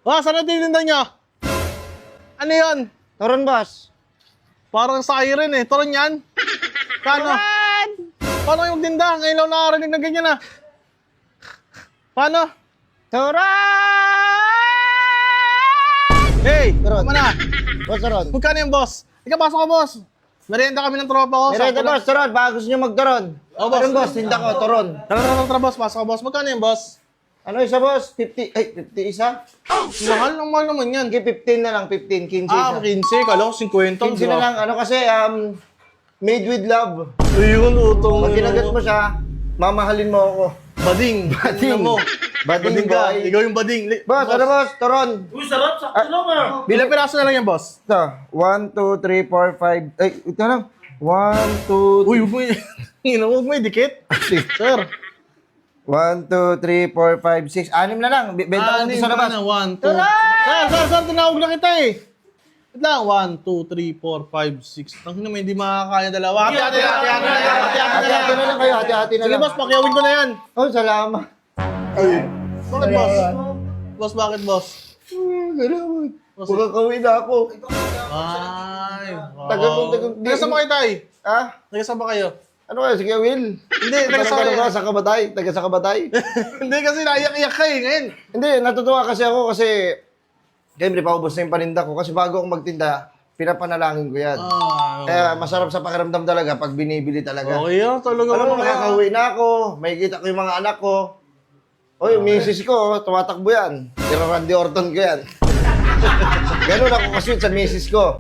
Boss, ano titinda nyo? Ano yun? Turon, boss. Parang siren eh. Turon yan? Paano? Paano yung tinda? Ngayon lang nakarinig na ganyan ah. Paano? Turon! Hey! Turon. Tama na. Boss, turon. Magkano yung boss? Ika, pasok ka boss. Merienda kami ng tropa ko. Merenda, boss, turon. Baka gusto nyo magturon. Oh, boss. Turon, boss. Tinda ko, turon. Tara, boss. Pasok ka, boss. Magkano yung boss? Ano isa, boss? 50, ay, 50 isa? Mahal naman yan. Sige, 15 na lang, 15, 15 Ah, isa. 15. Kala ko 50. 15 na lang, ano kasi, made with love. Ayun, utong. Pag kinagat mo siya, mamahalin mo ako. Bading. Bading. Tingnan mo. Bading ka. boy. Ikaw yung bading. Boss, ano boss? Turon. Uy, sarap. Sakto lang ah. Bilang piraso na lang yan, boss. Ito, 1, 2, 3, 4, 5, ay, ito lang. 1, 2, Uy, huwag mo huwag mo idikit. Sir. 1, 2, 3, 4, 5, 6. 6 na lang. Benta ko dito sa labas. 1, 2. Sir, tinawag na kita eh. Wait lang, 1, 2, 3, 4, 5, 6. Tangin naman, hindi makakaya dalawa. Hati-hati na lang. Hati-hati na Sige, lang. boss, pakiawin ko na yan. Oh, salamat. Bakit, boss? Boss, bakit, boss? Salamat. Pagkakawin na ako. Ay. Taga Taga saan ba kayo, tay? Ha? Taga saan ba kayo? Ano kaya? Sige, Will. Hindi, taga saan Taga kayo? sa Kabatay. Taga sa Kabatay. Hindi, kasi naiyak-iyak ka eh, ngayon. Hindi, natutuwa kasi ako kasi siyempre, paubos na yung paninda ko. Kasi bago ako magtinda, pinapanalangin ko yan. Kaya masarap sa pakiramdam talaga pag binibili talaga. Okay yan, talaga. Alam mo, makakauwi na ako. May kita ko yung mga anak ko. O, yung misis ko, tumatakbo yan. Tira Randy Orton ko yan. Ganun ako kasi sa misis ko.